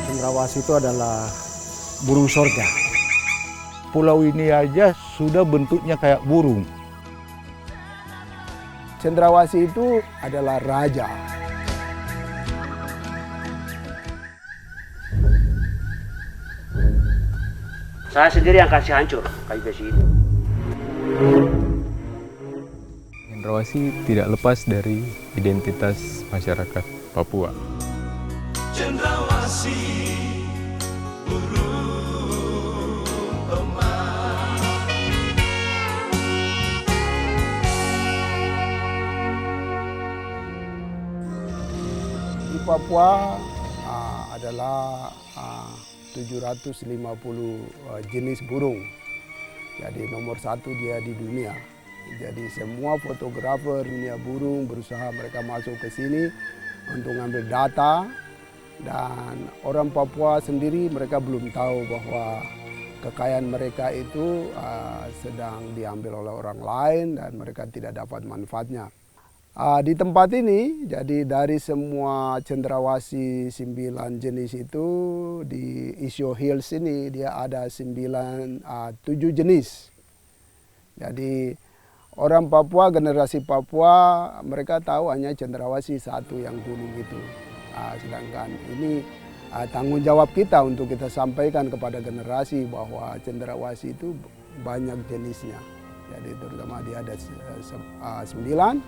Cendrawasih itu adalah burung sorga. Pulau ini aja sudah bentuknya kayak burung. Cendrawasih itu adalah raja. Saya sendiri yang kasih hancur kayu besi itu. Cendrawasih tidak lepas dari identitas masyarakat Papua. Cendrawasih, burung emas. Di Papua adalah 750 jenis burung. Jadi nomor satu dia di dunia. Jadi semua fotografer dunia burung berusaha mereka masuk ke sini untuk ngambil data. Dan orang Papua sendiri mereka belum tahu bahwa kekayaan mereka itu sedang diambil oleh orang lain dan mereka tidak dapat manfaatnya. Di tempat ini, jadi dari semua cendrawasih 9 jenis itu di Isyo Hills ini dia ada 7 jenis. Jadi orang Papua, generasi Papua mereka tahu hanya cendrawasih satu yang kuning itu. Sedangkan ini tanggung jawab kita untuk kita sampaikan kepada generasi bahwa cendrawasih itu banyak jenisnya. Jadi terutama dia ada 9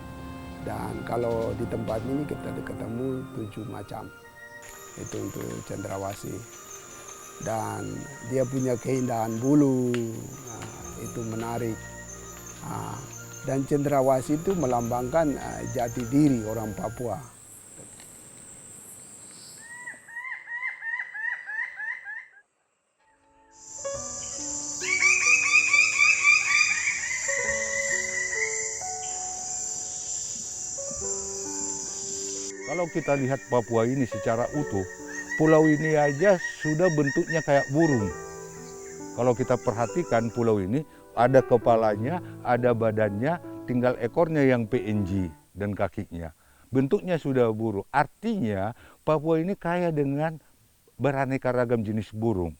dan kalau di tempat ini kita ketemu 7 macam. Itu untuk cendrawasih. Dan dia punya keindahan bulu, itu menarik. Dan cendrawasih itu melambangkan jati diri orang Papua. Kalau kita lihat Papua ini secara utuh, pulau ini aja sudah bentuknya kayak burung. Kalau kita perhatikan pulau ini, ada kepalanya, ada badannya, tinggal ekornya yang PNG dan kakinya. Bentuknya sudah burung. Artinya Papua ini kaya dengan beraneka ragam jenis burung.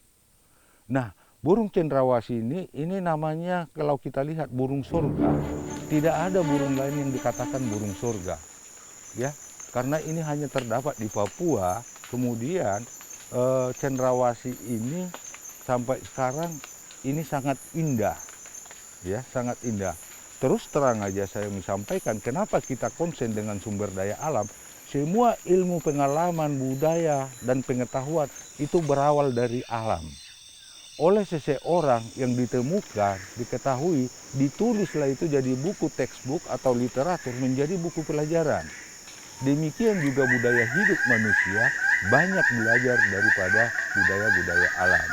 Nah, burung cendrawasih ini namanya kalau kita lihat burung surga. Tidak ada burung lain yang dikatakan burung surga. Ya, karena ini hanya terdapat di Papua. Kemudian cendrawasih ini sampai sekarang ini sangat indah, ya sangat indah. Terus terang aja saya menyampaikan kenapa kita konsen dengan sumber daya alam. Semua ilmu, pengalaman, budaya dan pengetahuan itu berawal dari alam. Oleh seseorang yang ditemukan, diketahui, ditulislah itu jadi buku textbook atau literatur menjadi buku pelajaran. Demikian juga budaya hidup manusia banyak belajar daripada budaya-budaya alam.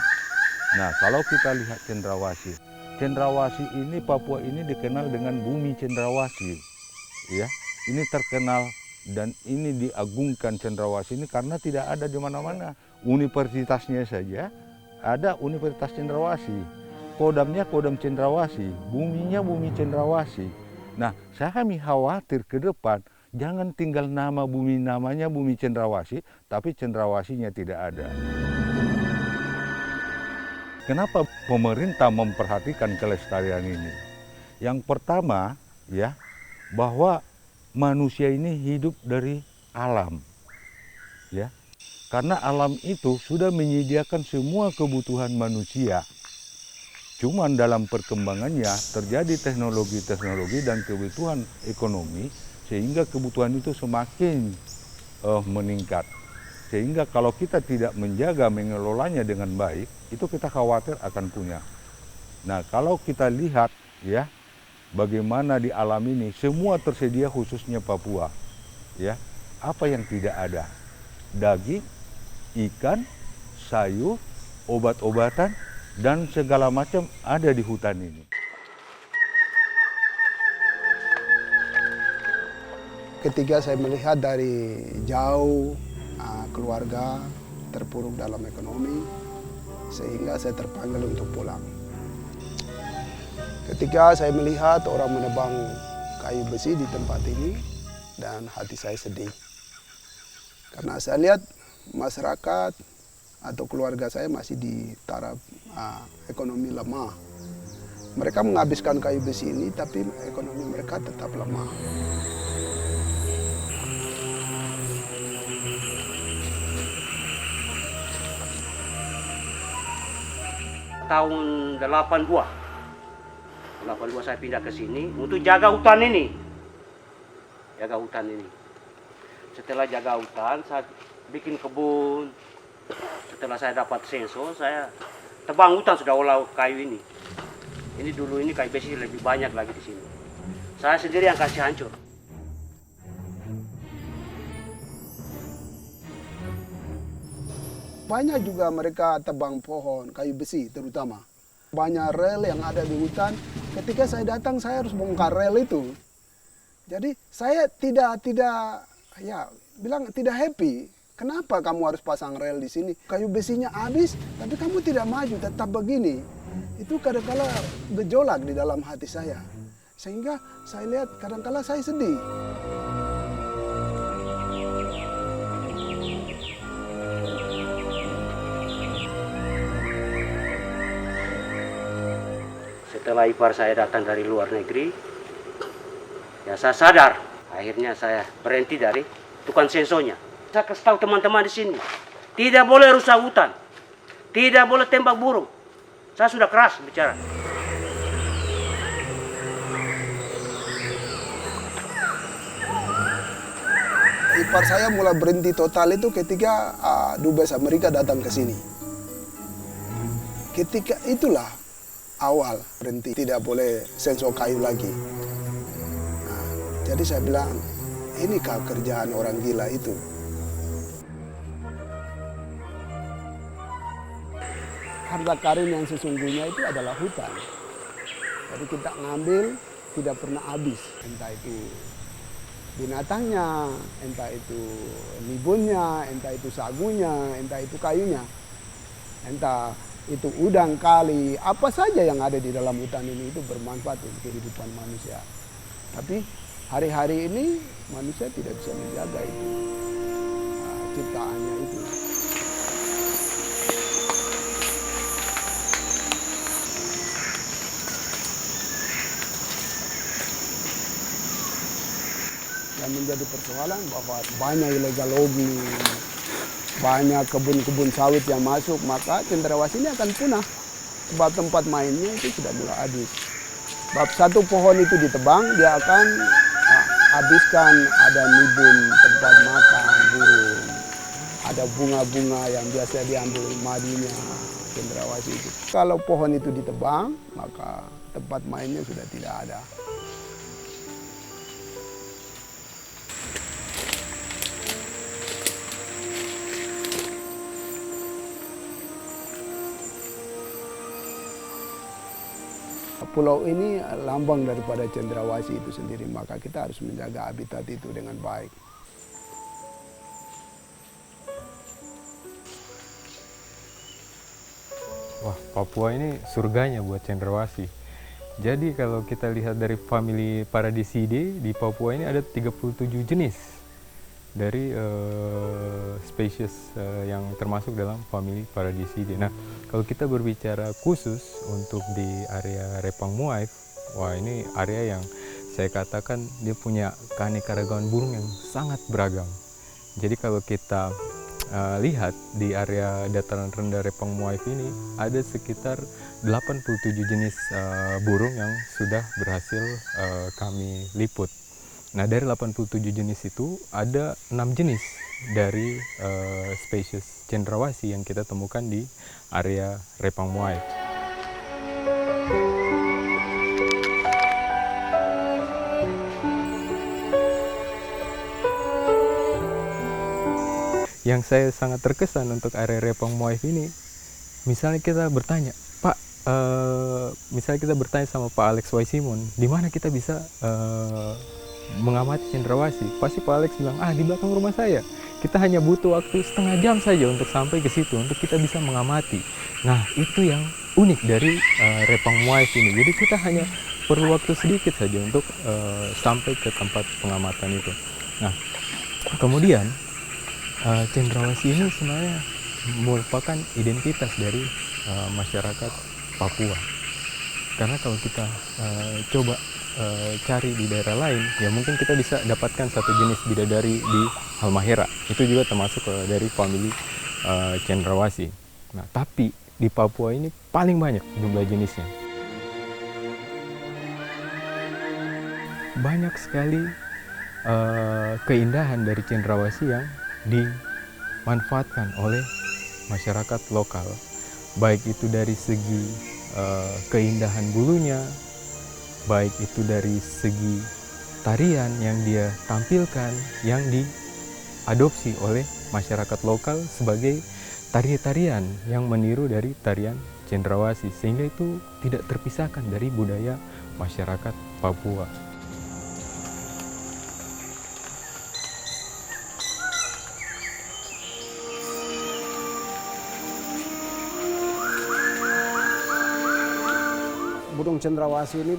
Nah, kalau kita lihat cendrawasih, cendrawasih ini Papua ini dikenal dengan bumi cendrawasih. Ya, ini terkenal dan ini diagungkan cendrawasih ini karena tidak ada di mana-mana. Universitasnya saja ada Universitas Cendrawasih. Kodamnya Kodam Cendrawasih, buminya bumi cendrawasih. Nah, kami khawatir ke depan jangan tinggal nama bumi namanya bumi cendrawasih, tapi cendrawasihnya tidak ada. Kenapa pemerintah memperhatikan kelestarian ini? Yang pertama, ya, bahwa manusia ini hidup dari alam. Ya. Karena alam itu sudah menyediakan semua kebutuhan manusia. Cuman dalam perkembangannya terjadi teknologi-teknologi dan kebutuhan ekonomi sehingga kebutuhan itu semakin meningkat. Sehingga kalau kita tidak menjaga, mengelolanya dengan baik, itu kita khawatir akan punah. Nah, kalau kita lihat ya, bagaimana di alam ini semua tersedia khususnya Papua. Ya, apa yang tidak ada? Daging, ikan, sayur, obat-obatan dan segala macam ada di hutan ini. Ketika saya melihat dari jauh keluarga terpuruk dalam ekonomi, sehingga saya terpanggil untuk pulang. Ketika saya melihat orang menebang kayu besi di tempat ini, dan hati saya sedih. Karena saya lihat masyarakat atau keluarga saya masih di taraf ekonomi lemah. Mereka menghabiskan kayu besi ini, tapi ekonomi mereka tetap lemah. Tahun 82 saya pindah ke sini untuk jaga hutan ini. Setelah jaga hutan, saya bikin kebun. Setelah saya dapat sensor, saya tebang hutan sudah olah kayu ini. Ini dulu ini kayu besi lebih banyak lagi di sini. Saya sendiri yang kasih hancur. Banyak juga mereka tebang pohon, kayu besi terutama. Banyak rel yang ada di hutan. Ketika saya datang, saya harus bongkar rel itu. Jadi saya tidak happy. Kenapa kamu harus pasang rel di sini? Kayu besinya habis, tapi kamu tidak maju, tetap begini. Itu kadang-kala gejolak di dalam hati saya. Sehingga saya lihat kadang-kala saya sedih. Setelah ipar saya datang dari luar negeri, ya saya sadar. Akhirnya saya berhenti dari tukang sensonya. Saya kasih tahu teman-teman di sini, tidak boleh rusak hutan, tidak boleh tembak burung. Saya sudah keras bicara. Ipar saya mulai berhenti total itu ketika Dubes Amerika datang ke sini. Ketika itulah awal berhenti, tidak boleh sensor kayu lagi. Nah, jadi saya bilang, inikah kerjaan orang gila itu? Harta karun yang sesungguhnya itu adalah hutan. Jadi kita ngambil tidak pernah habis, entah itu binatangnya, entah itu nibunnya, entah itu sagunya, entah itu kayunya, entah itu udang, kali, apa saja yang ada di dalam hutan ini itu bermanfaat untuk kehidupan manusia. Tapi hari-hari ini manusia tidak bisa menjaga itu, ciptaannya itu. Yang menjadi persoalan bahwa banyak illegal logging, banyak kebun-kebun sawit yang masuk, maka cendrawasih ini akan punah. Sebab tempat mainnya itu sudah mulai habis. Sebab satu pohon itu ditebang, dia akan habiskan, ada nibun, tempat makan burung, ada bunga-bunga yang biasa diambil madinya cendrawasih itu. Kalau pohon itu ditebang, maka tempat mainnya sudah tidak ada. Pulau ini lambang daripada cendrawasih itu sendiri, maka kita harus menjaga habitat itu dengan baik. Wah, Papua ini surganya buat cendrawasih. Jadi kalau kita lihat dari famili Paradisidae, di Papua ini ada 37 jenis dari spesies yang termasuk dalam famili Paradisidae. Nah, kalau kita berbicara khusus untuk di area Repang Muaif, wah ini area yang saya katakan dia punya keanekaragaman burung yang sangat beragam. Jadi kalau kita lihat di area dataran rendah Repang Muaif ini ada sekitar 87 jenis burung yang sudah berhasil kami liput. Nah, dari 87 jenis itu ada 6 jenis dari spesies cendrawasih yang kita temukan di area Repang Muaif. Yang saya sangat terkesan untuk area Repang Muaif ini, misalnya kita bertanya, Pak, misalnya kita bertanya sama Pak Alex Y. Simon, di mana kita bisa mengamati cendrawasih? Pasti Pak Alex bilang, di belakang rumah saya. Kita hanya butuh waktu setengah jam saja untuk sampai ke situ, untuk kita bisa mengamati. Nah, itu yang unik dari Repang Muaif ini. Jadi kita hanya perlu waktu sedikit saja untuk sampai ke tempat pengamatan itu. Nah, kemudian cendrawasih ini sebenarnya merupakan identitas dari masyarakat Papua. Karena kalau kita coba cari di daerah lain, ya mungkin kita bisa dapatkan satu jenis bidadari di Halmahera. Itu juga termasuk dari famili cendrawasih. Nah, tapi di Papua ini paling banyak jumlah jenisnya. Banyak sekali keindahan dari cendrawasih yang dimanfaatkan oleh masyarakat lokal. Baik itu dari segi keindahan bulunya, baik itu dari segi tarian yang dia tampilkan, yang diadopsi oleh masyarakat lokal sebagai tarian-tarian yang meniru dari tarian cendrawasih, sehingga itu tidak terpisahkan dari budaya masyarakat Papua. Burung cendrawasih ini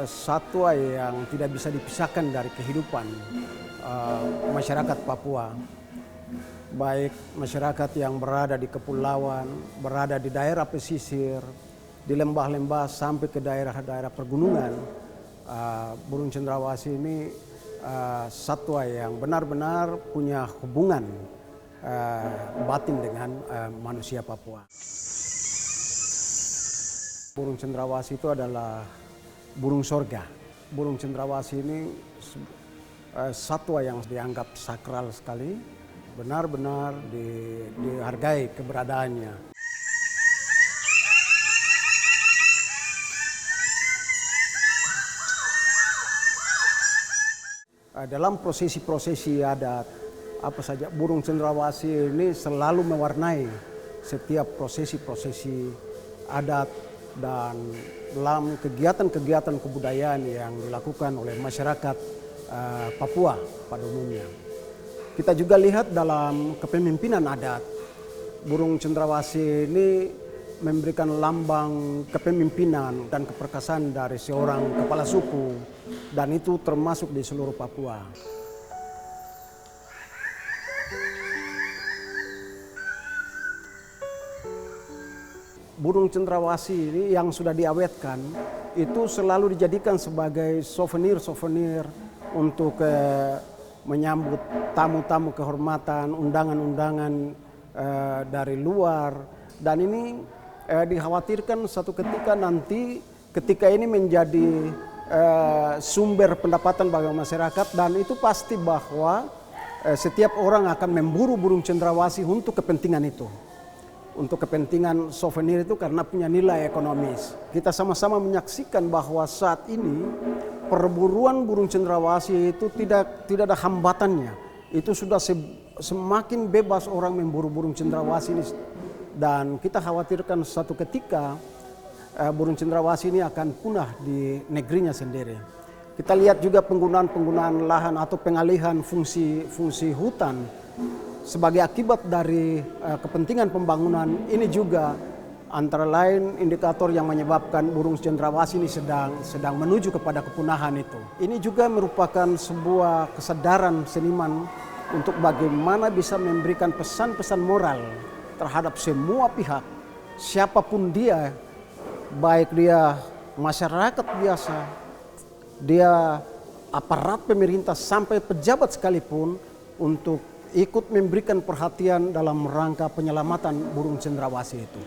satwa yang tidak bisa dipisahkan dari kehidupan masyarakat Papua. Baik masyarakat yang berada di kepulauan, berada di daerah pesisir, di lembah-lembah sampai ke daerah-daerah pergunungan. Burung cendrawasih ini satwa yang benar-benar punya hubungan batin dengan manusia Papua. Burung cendrawasih itu adalah burung sorga. Burung cendrawasih ini satwa yang dianggap sakral sekali, benar-benar dihargai keberadaannya. Dalam prosesi-prosesi adat, apa saja, burung cendrawasih ini selalu mewarnai setiap prosesi-prosesi adat dan dalam kegiatan-kegiatan kebudayaan yang dilakukan oleh masyarakat Papua pada umumnya. Kita juga lihat dalam kepemimpinan adat, burung cendrawasih ini memberikan lambang kepemimpinan dan keperkasaan dari seorang kepala suku, dan itu termasuk di seluruh Papua. Burung cendrawasih ini yang sudah diawetkan itu selalu dijadikan sebagai souvenir-souvenir untuk menyambut tamu-tamu kehormatan, undangan-undangan dari luar. Dan ini dikhawatirkan satu ketika nanti ketika ini menjadi sumber pendapatan bagi masyarakat, dan itu pasti bahwa setiap orang akan memburu burung cendrawasih untuk kepentingan itu. Untuk kepentingan souvenir itu karena punya nilai ekonomis. Kita sama-sama menyaksikan bahwa saat ini perburuan burung cendrawasih itu tidak ada hambatannya. Itu sudah semakin bebas orang memburu burung cendrawasih ini, dan kita khawatirkan satu ketika burung cendrawasih ini akan punah di negerinya sendiri. Kita lihat juga penggunaan lahan atau pengalihan fungsi hutan sebagai akibat dari kepentingan pembangunan. Ini juga antara lain indikator yang menyebabkan burung cendrawasih ini sedang menuju kepada kepunahan itu. Ini juga merupakan sebuah kesadaran seniman untuk bagaimana bisa memberikan pesan-pesan moral terhadap semua pihak, siapapun dia, baik dia masyarakat biasa, dia aparat pemerintah sampai pejabat sekalipun, untuk ikut memberikan perhatian dalam rangka penyelamatan burung cendrawasih itu.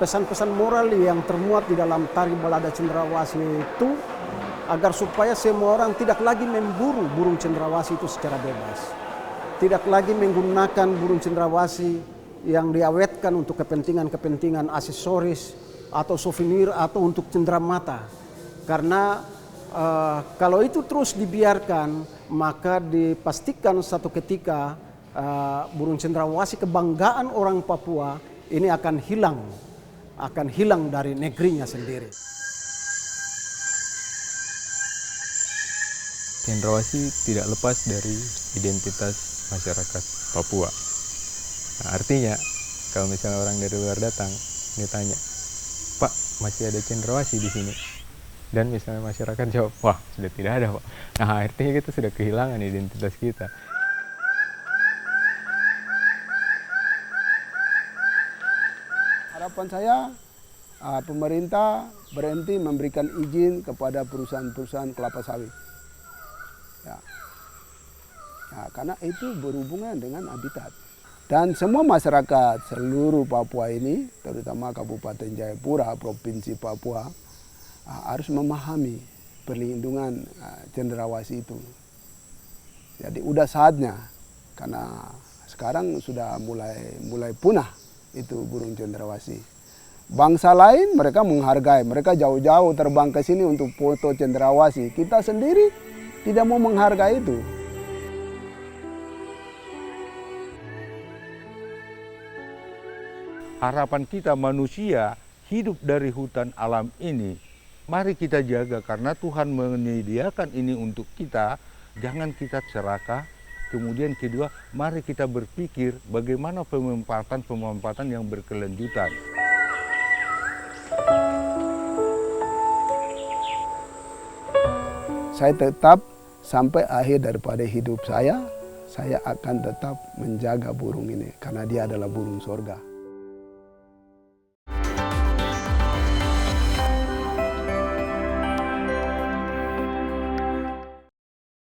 Pesan-pesan moral yang termuat di dalam tari balada cendrawasih itu agar supaya semua orang tidak lagi memburu burung cendrawasih itu secara bebas. Tidak lagi menggunakan burung cendrawasih yang diawetkan untuk kepentingan-kepentingan aksesoris atau souvenir atau untuk cenderamata. Karena kalau itu terus dibiarkan, maka dipastikan satu ketika burung cendrawasih kebanggaan orang Papua ini akan hilang dari negerinya sendiri. Cendrawasih tidak lepas dari identitas masyarakat Papua. Nah, artinya kalau misalnya orang dari luar datang, ditanya, Pak, masih ada cendrawasih di sini? Dan misalnya masyarakat jawab, wah sudah tidak ada Pak. Nah artinya kita sudah kehilangan identitas kita. Harapan saya pemerintah berhenti memberikan izin kepada perusahaan-perusahaan kelapa sawit. Ya. Ya, karena itu berhubungan dengan habitat. Dan semua masyarakat seluruh Papua ini, terutama Kabupaten Jayapura, Provinsi Papua, harus memahami perlindungan cendrawasih itu. Jadi udah saatnya, karena sekarang sudah mulai punah itu burung cendrawasih. Bangsa lain mereka menghargai, mereka jauh-jauh terbang ke sini untuk foto cendrawasih. Kita sendiri tidak mau menghargai itu. Harapan kita manusia hidup dari hutan alam ini, mari kita jaga karena Tuhan menyediakan ini untuk kita, jangan kita serakah. Kemudian kedua, mari kita berpikir bagaimana pemanfaatan yang berkelanjutan. Saya tetap sampai akhir daripada hidup saya akan tetap menjaga burung ini karena dia adalah burung sorga.